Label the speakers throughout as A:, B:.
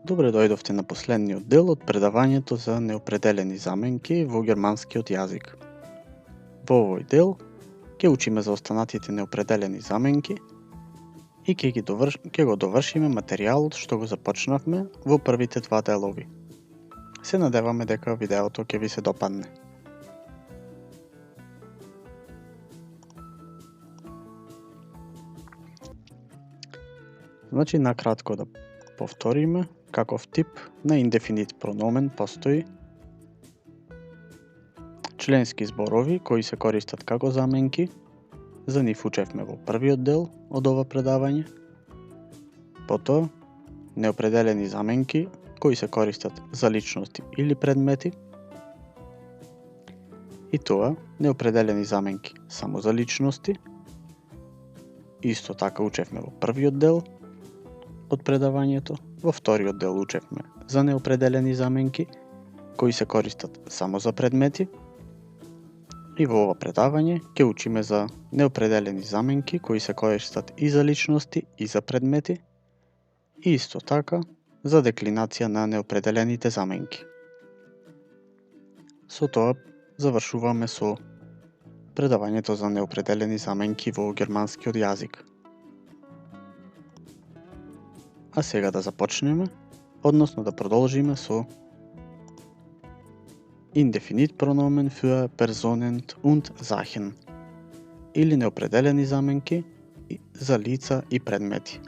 A: Добре дојдовте на последниот дел од предавањето за неопределени заменки во германскиот јазик. Во овој дел ќе учиме за останатите неопределени заменки и ќе го довршиме материјалот што го започнавме во првите два делови. Се надеваме дека видеото ќе ви се допадне. Значи, накратко да повториме каков тип на индефинит прономен постои. Членски зборови кои се користат како заменки, за нив учевме во првиот дел од ова предавање. Потоа, неопределени заменки кои се користат за личности или предмети. И тоа, неопределени заменки само за личности. Исто така учевме во првиот дел од предавањето. Во вториот дел учевме за неопределени заменки кои се користат само за предмети. И во ова предавање ќе учиме за неопределени заменки кои се користат и за личности и за предмети. И исто така за деклинација на неопределените заменки. Со тоа завршуваме со предавањето за неопределени заменки во германскиот јазик. А сега да започнеме, односно да продолжиме со индефинит прономен für Personen und Sachen или неопределени заменки за лица и предмети.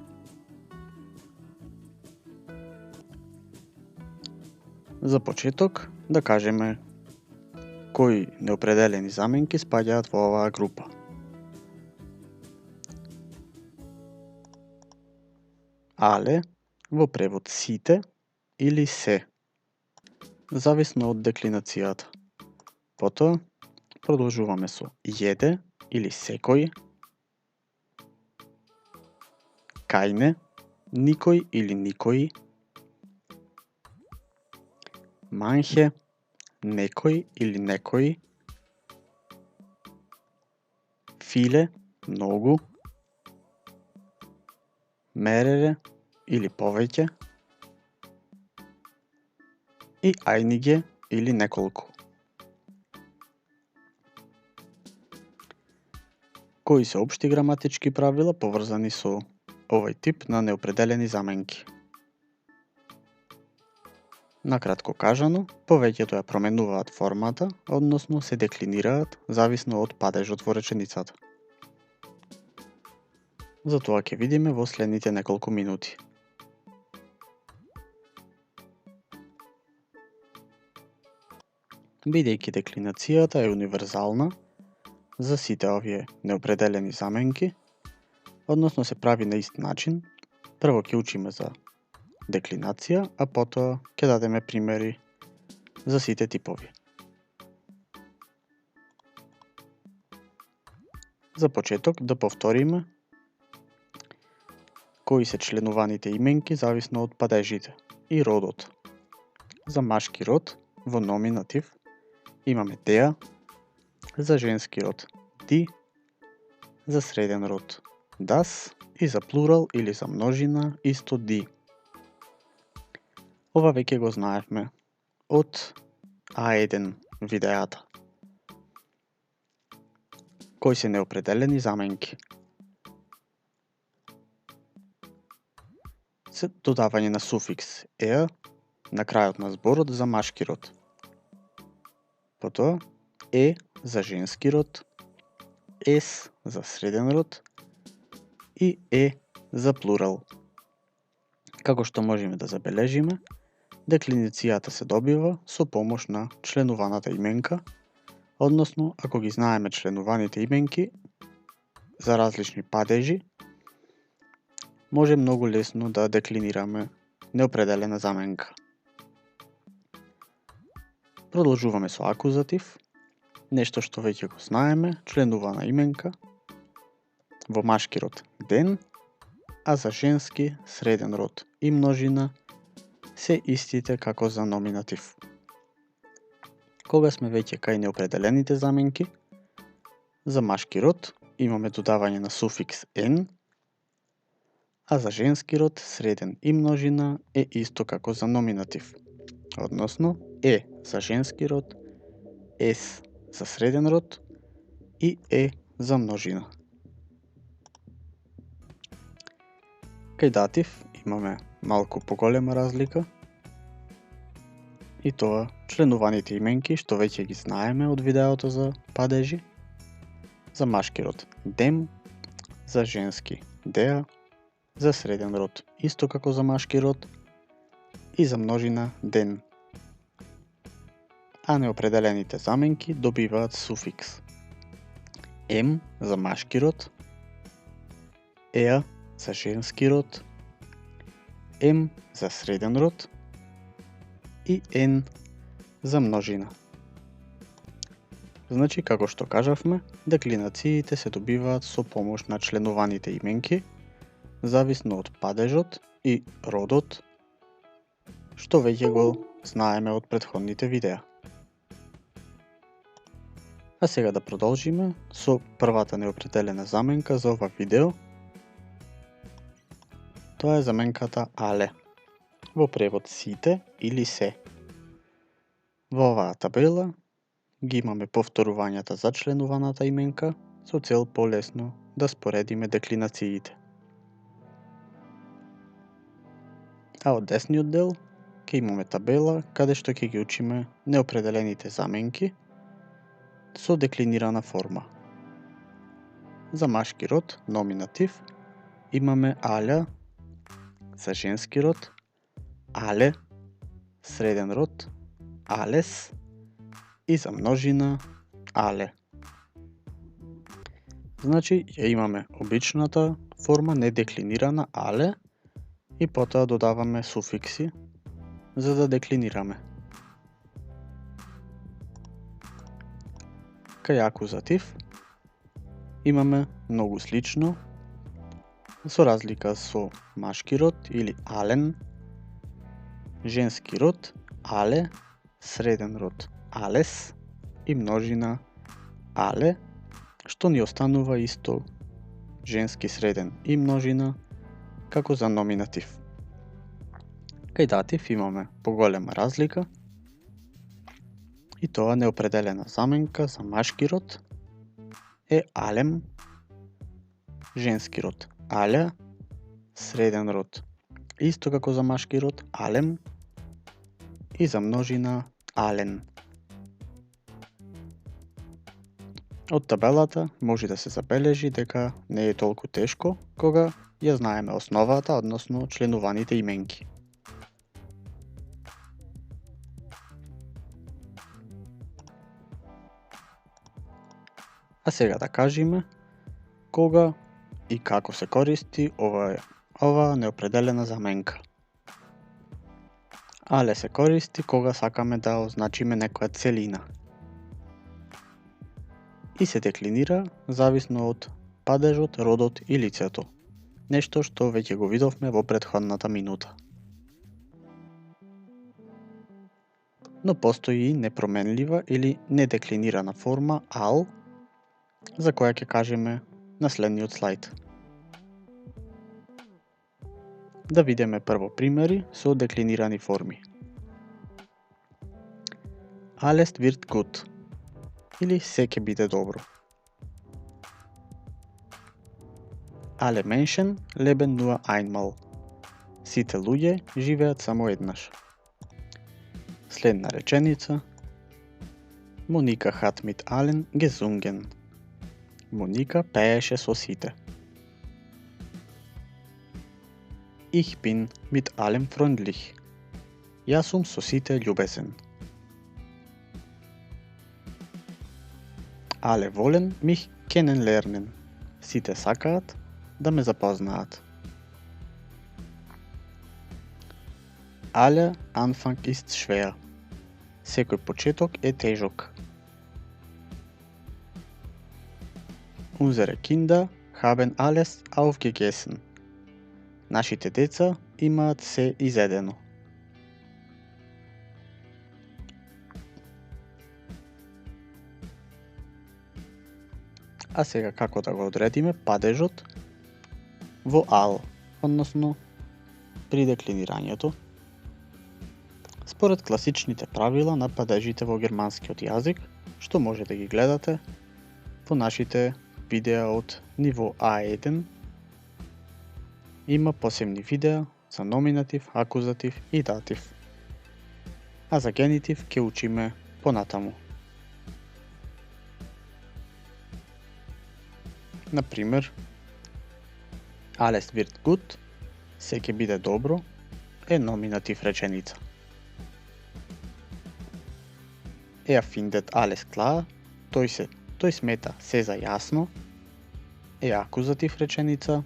A: За почеток да кажеме кои неопределени заменки спаѓаат во оваа група. Але, во превод сите или се, зависно од деклинацијата. Потоа, продолжуваме со једе или секој, кајне, никој или никои, манхе, некој или некои, филе, многу, мерере или повеќе и ајниге или неколку. Кои се општи граматички правила поврзани со овој тип на неопределени заменки? Накратко кажано, повеќето ја променуваат формата, односно се деклинираат зависно од падежот во реченицата. За тоа ќе видиме во следните неколку минути. Бидејќи деклинацијата е универзална за сите овие неопределени заменки, односно се прави на ист начин, прво ќе учиме за деклинација, а потоа ќе дадеме примери за сите типови. За почеток да повториме кои се членуваните именки зависно од падежите и родот. За машки род во номинатив имаме der, за женски род die, за среден род das и за плурал или за множина исто die. Ова веќе го знаевме од A1 видеата. Кои се неопределени заменки? Се додавање на суфикс er на крајот на зборот за машки род. Потоа за женски род, s за среден род и за плурал. Како што можеме да забележиме, деклинацијата се добива со помош на членуваната именка, односно ако ги знаеме членуваните именки за различни падежи, може многу лесно да деклинираме неопределена заменка. Продолжуваме со акузатив, нешто што веќе го знаеме, членувана именка, во машки род den, а за женски среден род и множина се истите како за номинатив. Кога сме веќе кај неопределените заменки, за машки род имаме додавање на суфикс n, а за женски род среден и множина е исто како за номинатив. Односно, е за женски род, ес за среден род и е за множина. Кај датив имаме малку поголема разлика, и тоа членуваните именки што веќе ги знаеме од видеото за падежи. За машки род дем, за женски деа, за среден род исто како за машки род и за множина ден. А неопределените заменки добиваат суфикс. Ем за машки род, еа за женски род, ем за среден род и ен за множина. Значи, како што кажавме, деклинациите се добиваат со помош на членуваните именки, зависно од падежот и родот, што веќе го знаеме од претходните видеа. А сега да продолжиме со првата неопределена заменка за ова видео. Тоа е заменката але, во превод сите или се. Во оваа табела ги имаме повторувањата за членуваната именка со цел полесно да споредиме деклинациите. А од десниот дел ќе имаме табела каде што ќе ги учиме неопределените заменки со деклинирана форма. За машки род, номинатив, имаме аља, за женски род, але, среден род, алес и за множина, але. Значи, ја имаме обичната форма недеклинирана але и потоа додаваме суфикси за да деклинираме. Кај акузатив имаме многу слично, со разлика со машки род или ален, женски род але, среден род алес и множина але, што ни останува исто женски среден и множина како за номинатив. Кај датив имаме поголема разлика и тоа неопределена заменка за машки род е алем, женски род аља, среден род исто како за машки род алем и за множина ален. Од табелата може да се забележи дека не е толку тешко кога ја знаеме основата, односно членуваните именки. А сега да кажеме кога и како се користи ова неопределена заменка. Але се користи кога сакаме да означиме некоја целина. И се деклинира зависно од падежот, родот и лицето. Нешто што веќе го видовме во претходната минута. Но постои и непроменлива или недеклинирана форма ал, за која ќе кажеме на следниот слайд. Да видиме прво примери со деклинирани форми. Alles wird gut или се ќе биде добро. Alle Menschen leben nur einmal. Сите луѓе живеат само еднаш. Следна реченица. Моника hat mit allen gesungen. Моника пееше со сите. Ich bin mit allem freundlich. Јас сум со сите љубезен. Alle wollen mich kennenlernen. Сите сакаат да ме запознаат. Alle Anfang ist schwer. Секој почеток е тежок. Unsere Kinder haben alles aufgegessen. Нашите деца имаат се изедено. А сега како да го одредиме падежот во ал? односно при деклинирањето, според класичните правила на падежите во германскиот јазик, што може да ги гледате во нашите видеа од ниво А1. Има посебни видеа за номинатив, акузатив и датив. А за генитив ќе учиме понатаму. Например, alles wird gut, се ќе биде добро, е номинатив реченица. Er findet alles klar, тој смета се за јасно, е акузатив реченица.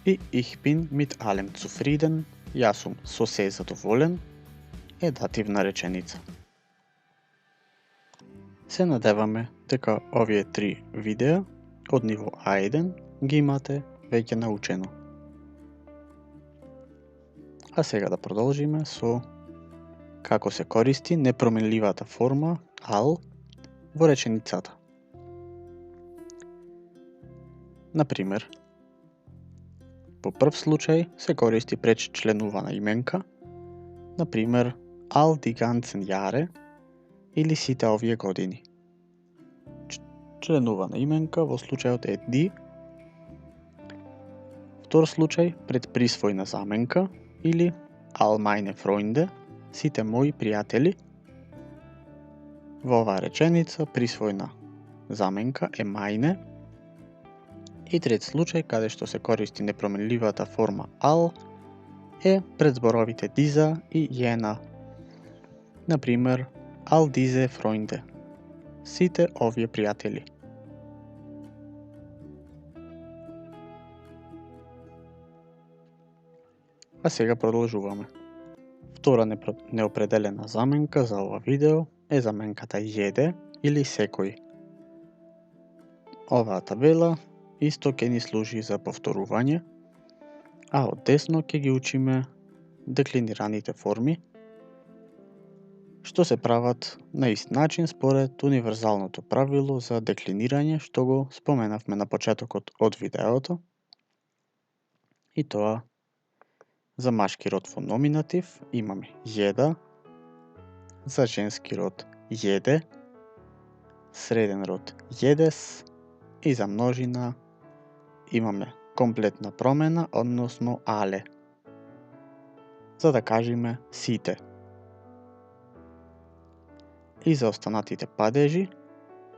A: И ich bin mit allem zufrieden, јас сум со се задоволен, е дативна реченица. Се надеваме дека овие три видеа од ниво А1 ги имате веќе научено. А сега да продолжиме со како се користи непроменливата форма al во реченицата. Например, во прв случај се користи пречленувана именка, например all die ganzen Jahre или сите овие години. Членувана именка во случајот е die. Втор случај пред присвојна заменка или all meine Freunde, сите мои пријатели. Во оваа реченица присвојна заменка е meine. И трет случај каде што се користи непроменливата форма all е пред зборовите diese и jene. Например, all diese Freunde, сите овие пријатели. А сега продолжуваме. Втора неопределена заменка за ова видео е заменката jede или секој. Оваа табела исто ќе ни служи за повторување, а од десно ќе ги учиме деклинираните форми, што се прават на ист начин според универзалното правило за деклинирање што го споменавме на почетокот од видеото. И тоа за машки род во номинатив имаме jeda, за женски род jede, среден род jedes и за множина имаме комплетна промена, односно alle, за да кажеме сите. И за останатите падежи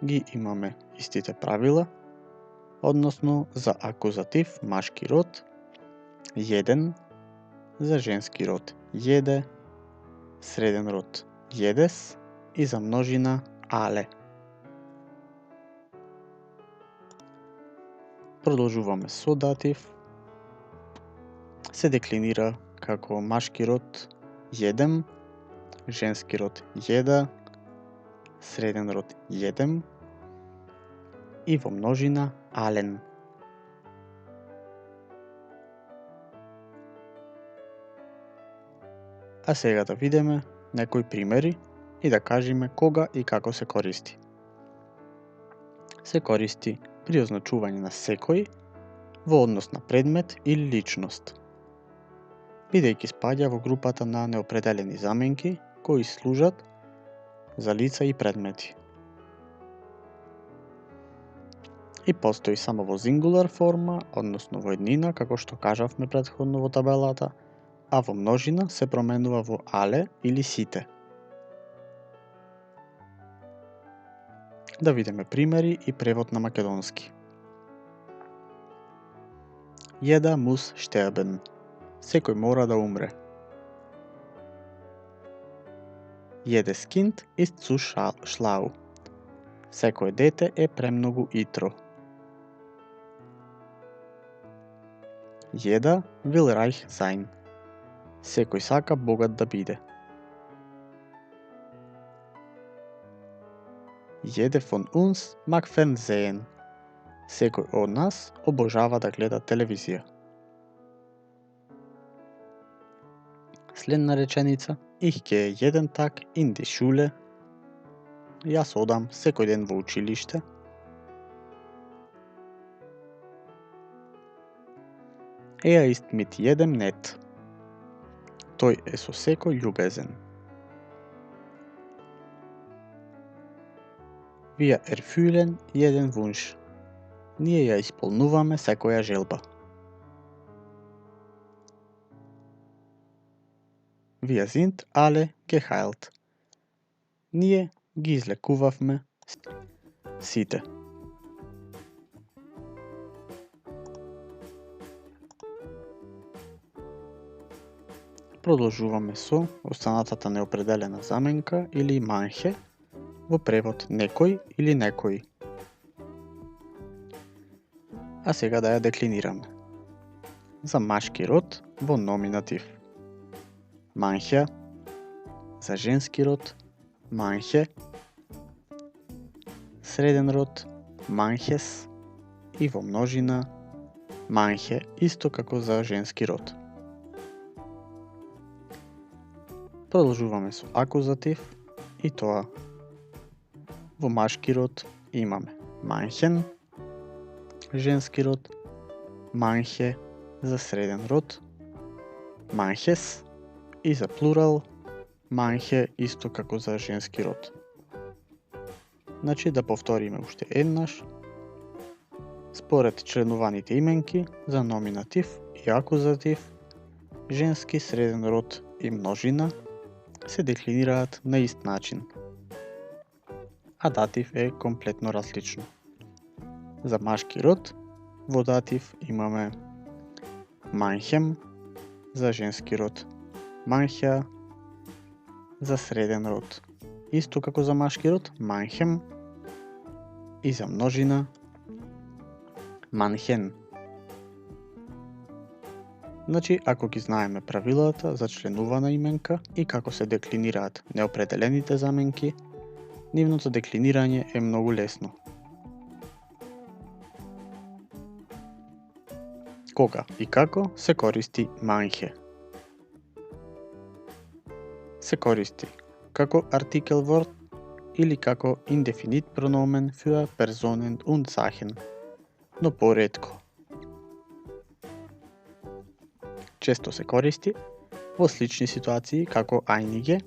A: ги имаме истите правила, односно за акузатив машки род jeden, за женски род jede, среден род jedes и за множина alle. Продолжуваме со датив. Се деклинира како машки род jedem, женски род jeda, среден род jedem и во множина allen. А сега да видиме некои примери и да кажеме кога и како се користи. Се користи при означување на секој во однос на предмет или личност, бидејќи спаѓа во групата на неопределени заменки кои служат за лица и предмети. И постои само во сингулар форма, односно во еднина, како што кажавме претходно во табелата, а во множина се променува во alle или сите. Да видиме примери и превод на македонски. Jeder muss sterben. Секој мора да умре. Jedes Kind ist zu schlau. Секое дете е премногу итро. Jeder will reich sein. Секој сака богат да биде. Jeder von uns mag Fernsehen. Секој од нас обожава да гледа телевизија. Следна реченица. Ich gehe jeden Tag in die Schule. Јас одам секој ден во училиште. Еа ист мит једем нет. Тој е со секој љубезен. Wir erfüllen jeden Wunsch. Ние ја исполнуваме секоја желба. Wir sind alle geheilt. Ние ги излекувавме сите. Продолжуваме со останатата неопределена заменка или манхе, во превод некој или некои. А сега да ја деклинираме. За машки род во номинатив. Манхја. За женски род манхе. Среден род манхес и во множина манхе, исто како за женски род. Продолжуваме со акузатив и тоа во машки род имаме манхен, женски род манхе, за среден род манхес и за плурал манхе, исто како за женски род. Значи да повториме уште еднаш. Според членуваните именки за номинатив и акузатив, женски, среден род и множина се деклинираат на ист начин, а датив е комплетно различно. За машки род во датив имаме манхем, за женски род манхја, за среден род исто како за машки род манхем и за множина манхен. Значи, ако ги знаеме правилата за членувана именка и како се деклинираат неопределените заменки, нивното деклинирање е многу лесно. Кога и како се користи манхе? Се користи како Artikelwort или како indefinit pronomen für Personen und Sachen, но поретко. Често се користи во слични ситуации како einige.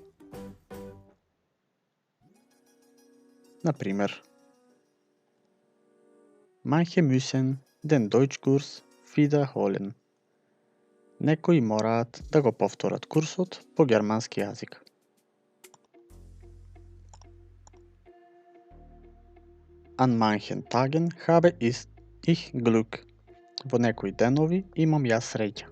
A: Например, manche müssen den Deutschkurs wiederholen. Некои мораат да го повторат курсот по германски јазик. An manchen Tagen habe ich Glück. Во некои денови имам јас среќа.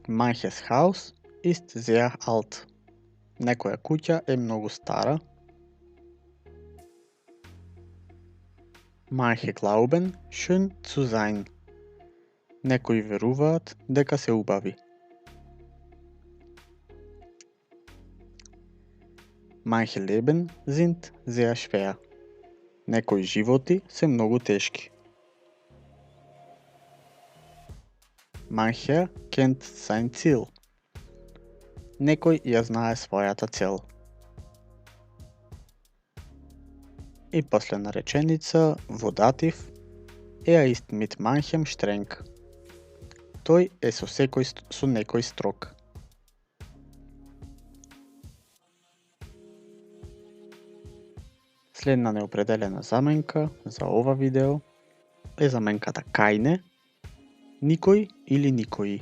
A: Manches Haus ist sehr alt. Некоја куќа е многу стара. Manche glauben schön zu sein. Некои веруваат дека се убави. Manche Leben sind sehr schwer. Некои животи се многу тешки. Mancher kennt sein Ziel. Некој ја знае својата цел. И последна реченица во датив er ist mit manchem streng. Тој е со некој строг. Следна неопределена заменка за ова видео е заменката keine, никој или никои.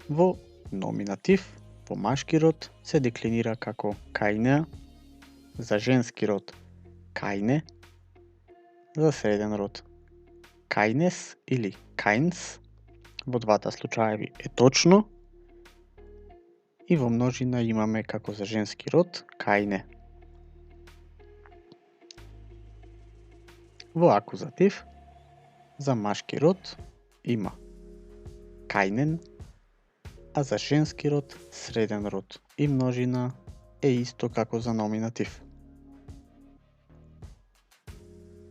A: Во номинатив, во машки род се деклинира како keine, за женски род keine, за среден род keines или keins, во двата случаеви е точно, и во множина имаме како за женски род keine. Во акузатив, за машки род има keinen, а за женски род среден род и множина е исто како за номинатив.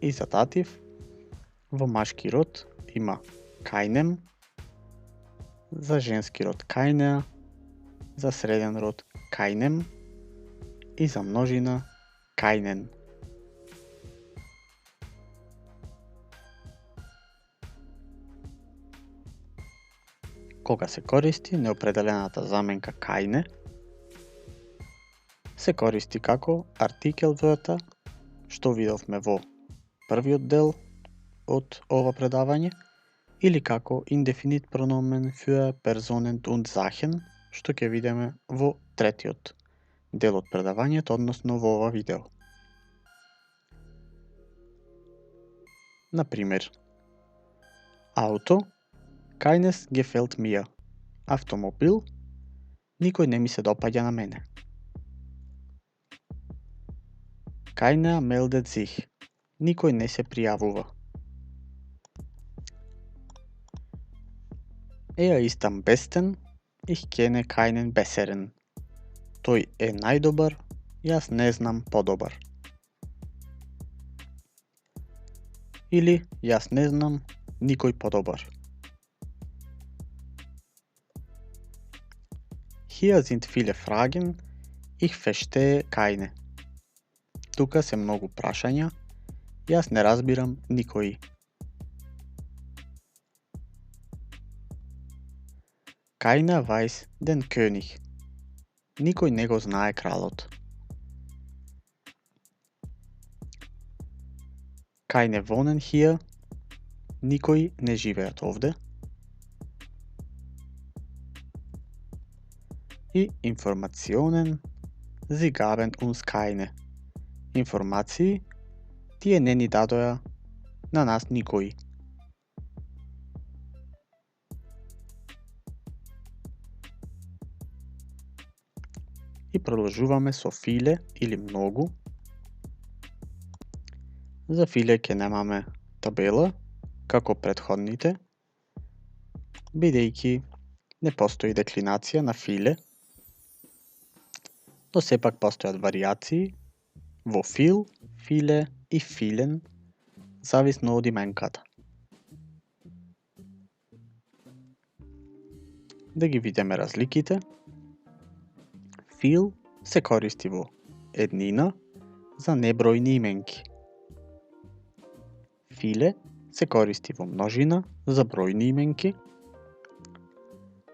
A: И за датив, во машки род има keinem, за женски род keine, за среден род keinem и за множина keinen. Кога се користи неопределената заменка кајне, се користи како артикел врта, што видовме во првиот дел од ова предавање, или како индефинит прономен für Personen und Sachen, што ќе видиме во третиот дел од предавањето, односно во ова видео. Например, Auto, keines gefällt mir. Автомобил, никој не ми се допаѓа на мене. Keiner meldet sich. Никој не се пријавува. Er ist am besten, ich kenne keinen besseren. Тој е најдобар, јас не знам подобар. Или јас не знам никој подобар. Hier sind viele Fragen, ich verstehe keine. Тука се многу прашања, јас не разбирам никој. Keiner weiß den König. Никој не го знае кралот. Keine wohnen hier. Никој не живеат овде. И Informationen, sie gaben uns keine. Информации, тие не ни дадоа на нас никој. И продолжуваме со viele или многу. За viele ќе немаме табела, како претходните, бидејќи не постои деклинација на viele, но сепак постојат варијации во viel, viele и vielen, зависно од именката. Да ги видиме разликите. Viel се користи во еднина за небројни именки. Viele се користи во множина за бројни именки,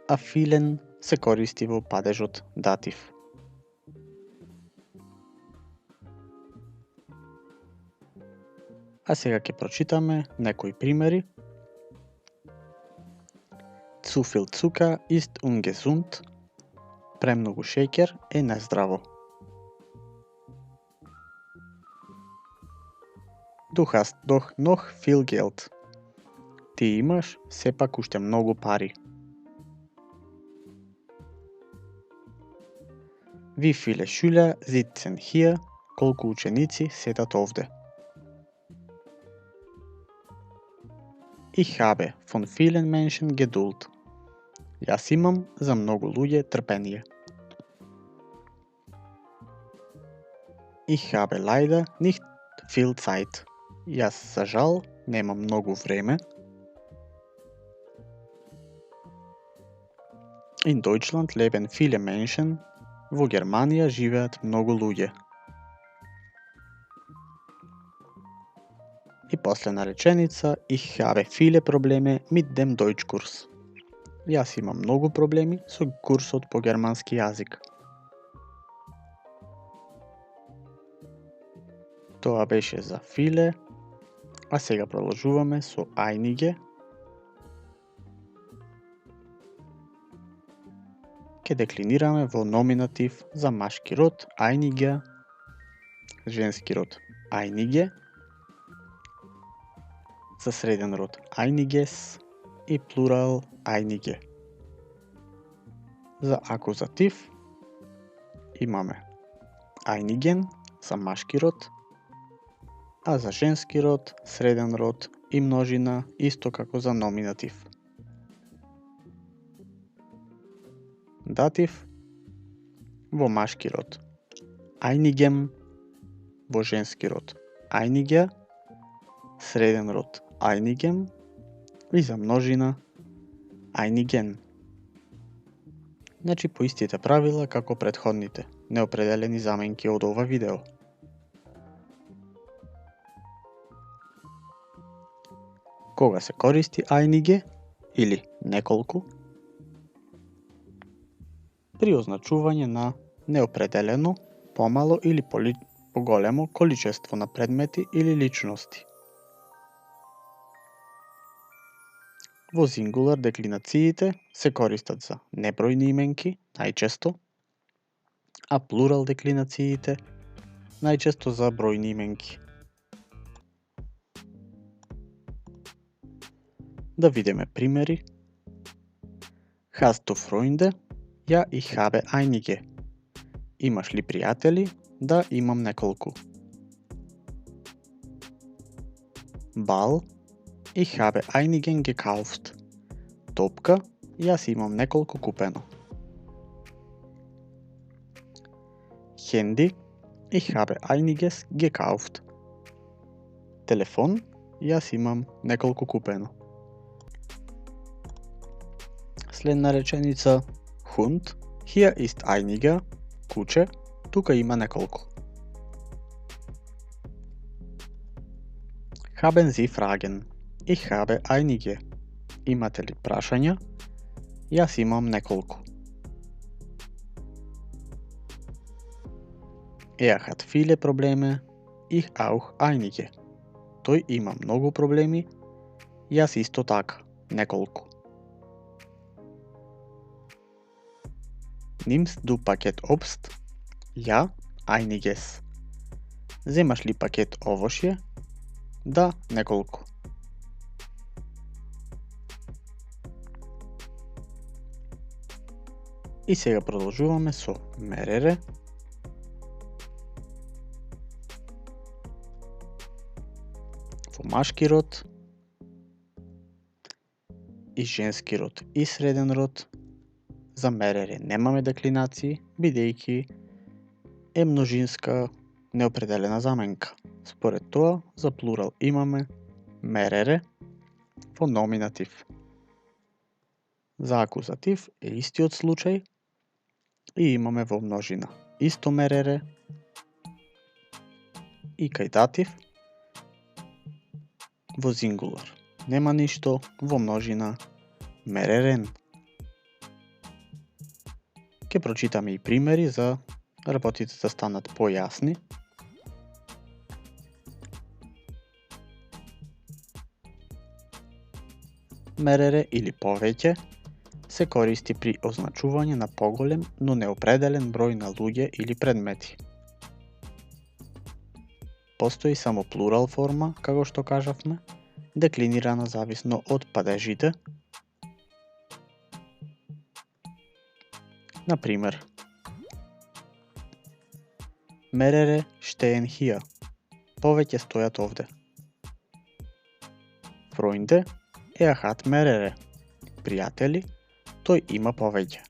A: а vielen се користи во падежот датив. А сега ќе прочитаме некои примери. Zu viel Zucker ist ungesund. Премногу шеќер е нездраво. Du hast doch noch viel Geld. Ти имаш сепак уште многу пари. Wie viele Schüler sitzen hier? Колку ученици седат овде? Ich habe von vielen Menschen Geduld. Јас имам за многу луѓе трпение. Ich habe leider nicht viel Zeit. Јас за жал немам многу време. In Deutschland leben viele Menschen. Во Германија живеат многу луѓе. И последна реченица, ich habe viele Probleme mit dem Deutschkurs. Јас имам многу проблеми со курсот по германски јазик. Тоа беше за viele, а сега продолжуваме со einige. Ке деклинираме во номинатив за машки род einige, женски род einige, за среден род einiges и плурал einige. За акузатив имаме einigen за машки род, а за женски род, среден род и множина исто како за номинатив. Датив во машки род einigem, во женски род einige, среден род einigem и за множина einigen. Значи по истите правила како претходните, неопределени заменки од ова видео. Кога се користи einige или неколку, при означување на неопределено, помало или поголемо количество на предмети или личности. Во сингулар деклинациите се користат за небројни именки, најчесто, а плурал деклинациите најчесто за бројни именки. Да видиме примери. Hast du Freunde? Ja, ich habe einige. Имаш ли пријатели? Да, имам неколку. Ball? Ich habe einigen gekauft. Топка? Јас имам неколку купено. Handy? Ich habe einiges gekauft. Телефон? Јас имам неколку купено. Следна реченица. Hund? Hier ist einiger. Куче? Тука има неколку. Haben Sie Fragen? Ich habe einige. Имате ли прашања? Јас имам неколку. Hat viele Probleme. Ich auch einige. Тој има многу проблеми. Јас исто така, неколку. Nimmst du Paket Obst? Ja, einiges. Земаш ли пакет овошје? Да, неколку. И сега продолжуваме со мерере. Во машки род и женски род и среден род. За мерере немаме деклинации, бидејќи е множинска неопределена заменка. Според тоа, за плурал имаме мерере во номинатив. За акузатив е истиот случај и имаме во множина исто мерере и кај датив во сингулар нема ништо, во множина меререн. Ке прочитаме и примери за работите да станат појасни. Мерере или повеќе се користи при означување на поголем, но неопределен број на луѓе или предмети. Постои само плурал форма, како што кажавме, деклинирана зависно од падежите. Например, мерере stehen hier. Повеќе стојат овде. Freunde, hat мерере. Пријатели, тој има повеќе.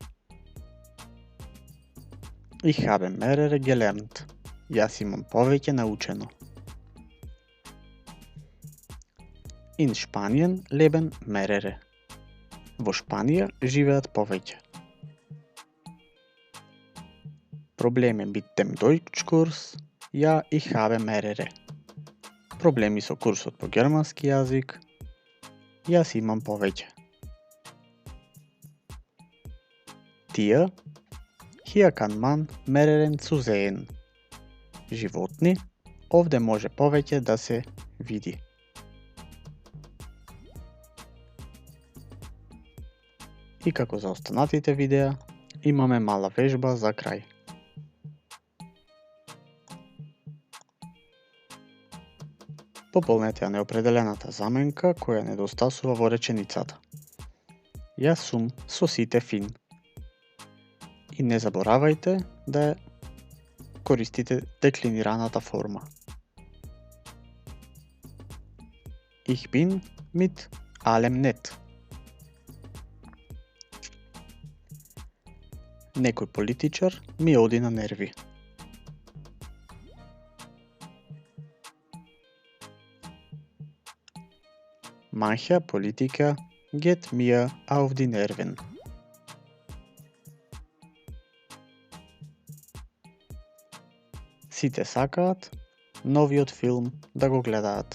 A: Ich habe мерере gelernt. Јас имам повеќе научено. In Spanien leben мерере. Во Шпанија живеат повеќе. Проблеми mit dem Deutschkurs? Ja, ich habe мерере. Проблеми со курсот по германски јазик? Јас имам повеќе. Tier? Hier kann man меререн zusehen. Животни? Овде може повеќе да се види. И како за останатите видеа, имаме мала вежба за крај. Пополнете ја неопределената заменка која недостасува во реченицата. Јас сум со сите фин. И не заборавајте да користите деклинираната форма. Ich bin mit allem nett. Некој политичар ми оди на нерви. Mancher Politiker geht mir auf die Nerven. Сите сакаат новиот филм да го гледаат.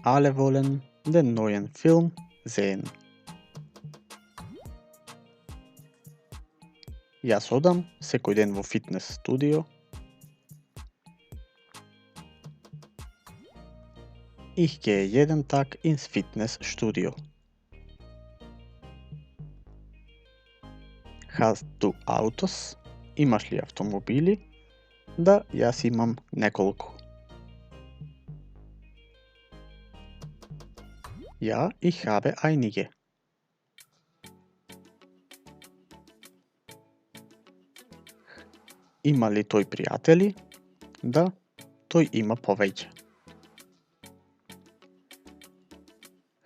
A: Alle wollen den neuen Film sehen. Јас одам секој ден во фитнес студио Ich gehe jeden Tag ins Fitnessstudio. Hast du Autos? Имаш ли автомобили? Да, јас имам неколку. Ja, ich habe einige. Има ли тој пријатели? Да, тој има повеќе.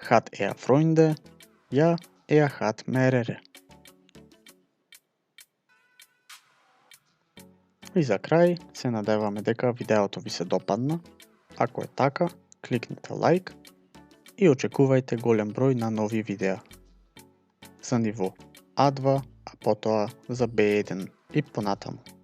A: Hat er Freunde? Ja, er hat mehrere. И за крај, се надеваме дека видеото ви се допадна. Ако е така, кликнете лайк и очекувајте голем број на нови видеа. За ниво А2, а потоа за B1 и понатаму.